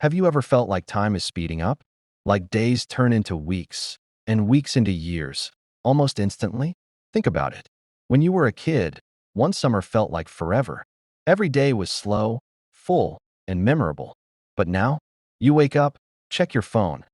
Have you ever felt like time is speeding up? Like days turn into weeks, and weeks into years, almost instantly? Think about it. When you were a kid, one summer felt like forever. Every day was slow, full, and memorable. But now, you wake up, check your phone,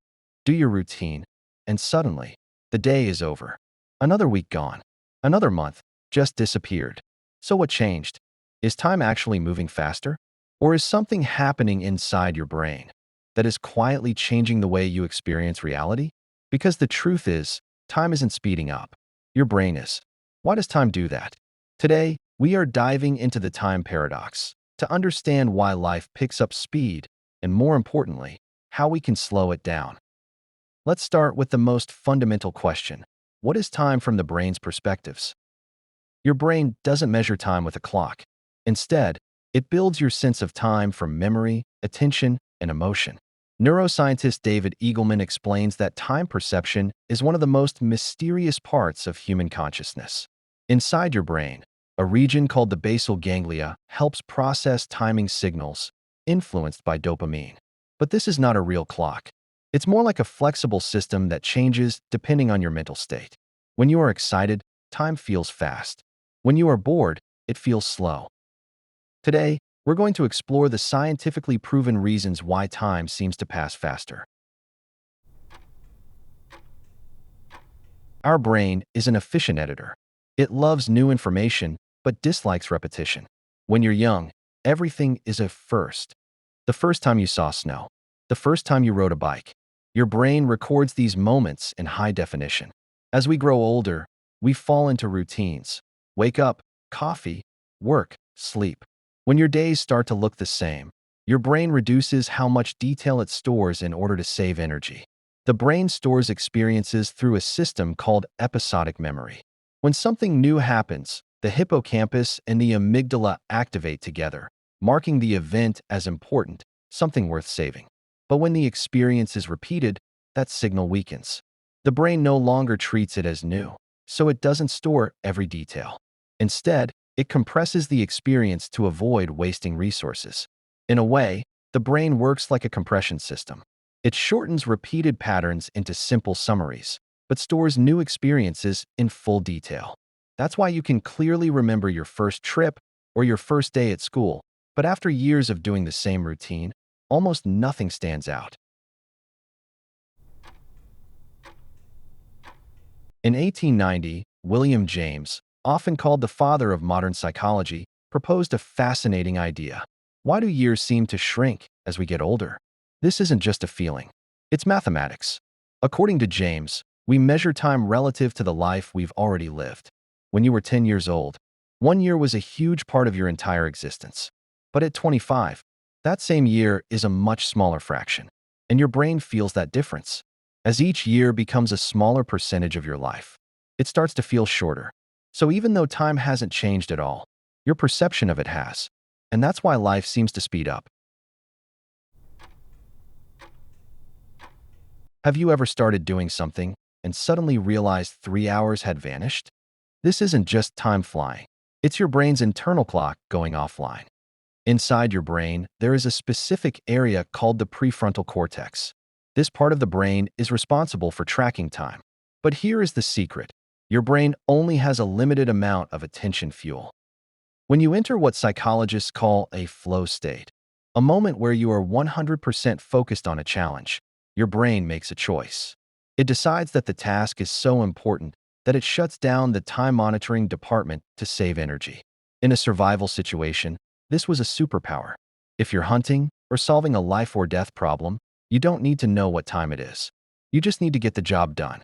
do your routine, and suddenly, the day is over. Another week gone. Another month just disappeared. So what changed? Is time actually moving faster? Or is something happening inside your brain that is quietly changing the way you experience reality? Because the truth is, time isn't speeding up. Your brain is. Why does time do that? Today, we are diving into the time paradox to understand why life picks up speed and, more importantly, how we can slow it down. Let's start with the most fundamental question. What is time from the brain's perspectives? Your brain doesn't measure time with a clock. Instead, it builds your sense of time from memory, attention, and emotion. Neuroscientist David Eagleman explains that time perception is one of the most mysterious parts of human consciousness. Inside your brain, a region called the basal ganglia helps process timing signals, influenced by dopamine. But this is not a real clock. It's more like a flexible system that changes depending on your mental state. When you are excited, time feels fast. When you are bored, it feels slow. Today, we're going to explore the scientifically proven reasons why time seems to pass faster. Our brain is an efficient editor. It loves new information, but dislikes repetition. When you're young, everything is a first. The first time you saw snow, the first time you rode a bike. Your brain records these moments in high definition. As we grow older, we fall into routines. Wake up, coffee, work, sleep. When your days start to look the same, your brain reduces how much detail it stores in order to save energy. The brain stores experiences through a system called episodic memory. When something new happens, the hippocampus and the amygdala activate together, marking the event as important, something worth saving. But when the experience is repeated, that signal weakens. The brain no longer treats it as new, so it doesn't store every detail. Instead, it compresses the experience to avoid wasting resources. In a way, the brain works like a compression system. It shortens repeated patterns into simple summaries, but stores new experiences in full detail. That's why you can clearly remember your first trip or your first day at school, but after years of doing the same routine, almost nothing stands out. In 1890, William James, often called the father of modern psychology, proposed a fascinating idea. Why do years seem to shrink as we get older? This isn't just a feeling. It's mathematics. According to James, we measure time relative to the life we've already lived. When you were 10 years old, 1 year was a huge part of your entire existence. But at 25, that same year is a much smaller fraction, and your brain feels that difference. As each year becomes a smaller percentage of your life, it starts to feel shorter. So even though time hasn't changed at all, your perception of it has. And that's why life seems to speed up. Have you ever started doing something and suddenly realized 3 hours had vanished? This isn't just time flying. It's your brain's internal clock going offline. Inside your brain, there is a specific area called the prefrontal cortex. This part of the brain is responsible for tracking time. But here is the secret. Your brain only has a limited amount of attention fuel. When you enter what psychologists call a flow state, a moment where you are 100% focused on a challenge, your brain makes a choice. It decides that the task is so important that it shuts down the time monitoring department to save energy. In a survival situation, this was a superpower. If you're hunting or solving a life or death problem, you don't need to know what time it is. You just need to get the job done.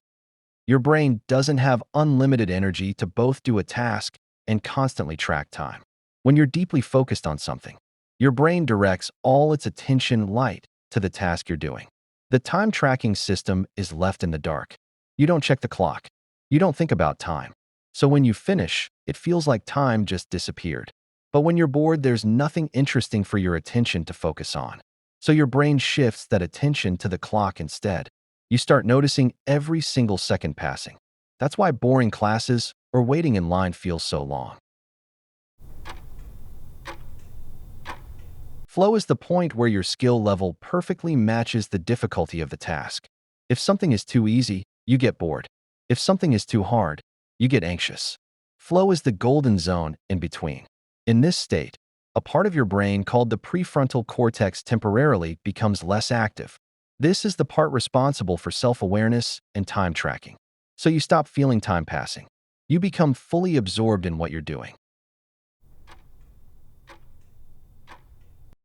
Your brain doesn't have unlimited energy to both do a task and constantly track time. When you're deeply focused on something, your brain directs all its attention light to the task you're doing. The time tracking system is left in the dark. You don't check the clock. You don't think about time. So when you finish, it feels like time just disappeared. But when you're bored, there's nothing interesting for your attention to focus on. So your brain shifts that attention to the clock instead. You start noticing every single second passing. That's why boring classes or waiting in line feels so long. Flow is the point where your skill level perfectly matches the difficulty of the task. If something is too easy, you get bored. If something is too hard, you get anxious. Flow is the golden zone in between. In this state, a part of your brain called the prefrontal cortex temporarily becomes less active. This is the part responsible for self-awareness and time tracking. So you stop feeling time passing. You become fully absorbed in what you're doing.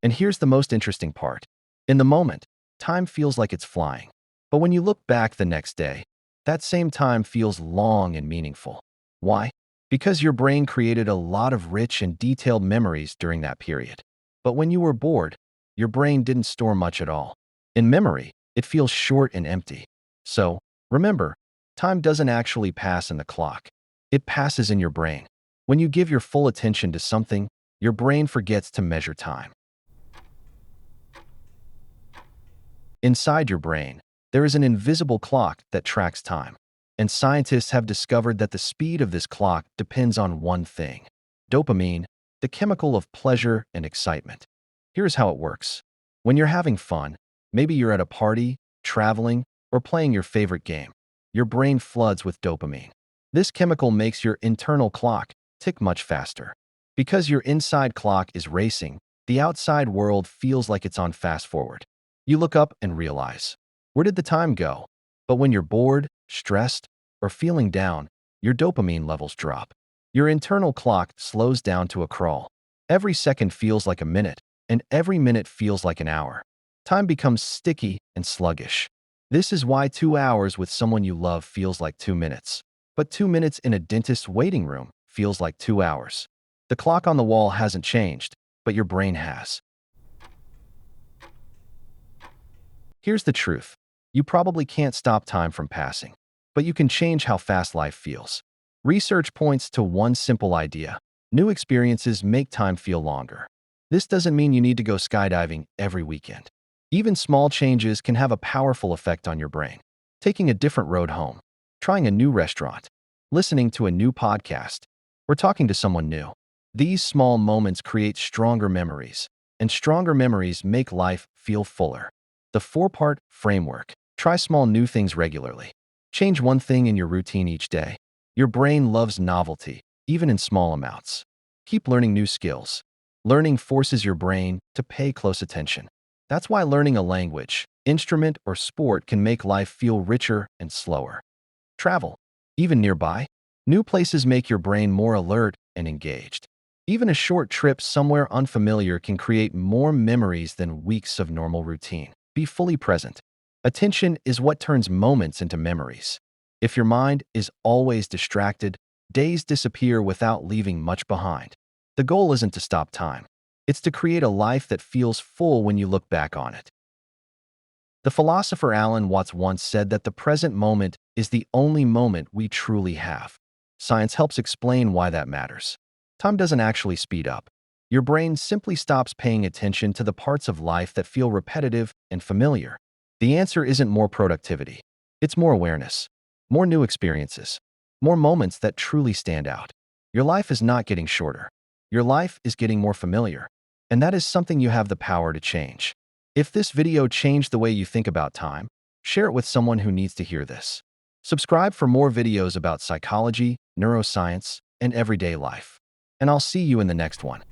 And here's the most interesting part. In the moment, time feels like it's flying. But when you look back the next day, that same time feels long and meaningful. Why? Because your brain created a lot of rich and detailed memories during that period. But when you were bored, your brain didn't store much at all. In memory, it feels short and empty. So, remember, time doesn't actually pass in the clock. It passes in your brain. When you give your full attention to something, your brain forgets to measure time. Inside your brain, there is an invisible clock that tracks time. And scientists have discovered that the speed of this clock depends on one thing: dopamine, the chemical of pleasure and excitement. Here's how it works. When you're having fun, maybe you're at a party, traveling, or playing your favorite game, your brain floods with dopamine. This chemical makes your internal clock tick much faster. Because your inside clock is racing, the outside world feels like it's on fast forward. You look up and realize, where did the time go? But when you're bored, stressed, or feeling down, your dopamine levels drop. Your internal clock slows down to a crawl. Every second feels like a minute, and every minute feels like an hour. Time becomes sticky and sluggish. This is why 2 hours with someone you love feels like 2 minutes. But 2 minutes in a dentist's waiting room feels like 2 hours. The clock on the wall hasn't changed, but your brain has. Here's the truth. You probably can't stop time from passing, but you can change how fast life feels. Research points to one simple idea: new experiences make time feel longer. This doesn't mean you need to go skydiving every weekend. Even small changes can have a powerful effect on your brain. Taking a different road home, trying a new restaurant, listening to a new podcast, or talking to someone new. These small moments create stronger memories, and stronger memories make life feel fuller. The 4-part framework. Try small new things regularly. Change one thing in your routine each day. Your brain loves novelty, even in small amounts. Keep learning new skills. Learning forces your brain to pay close attention. That's why learning a language, instrument, or sport can make life feel richer and slower. Travel. Even nearby, new places make your brain more alert and engaged. Even a short trip somewhere unfamiliar can create more memories than weeks of normal routine. Be fully present. Attention is what turns moments into memories. If your mind is always distracted, days disappear without leaving much behind. The goal isn't to stop time. It's to create a life that feels full when you look back on it. The philosopher Alan Watts once said that the present moment is the only moment we truly have. Science helps explain why that matters. Time doesn't actually speed up. Your brain simply stops paying attention to the parts of life that feel repetitive and familiar. The answer isn't more productivity. It's more awareness, more new experiences, more moments that truly stand out. Your life is not getting shorter. Your life is getting more familiar. And that is something you have the power to change. If this video changed the way you think about time, share it with someone who needs to hear this. Subscribe for more videos about psychology, neuroscience, and everyday life. And I'll see you in the next one.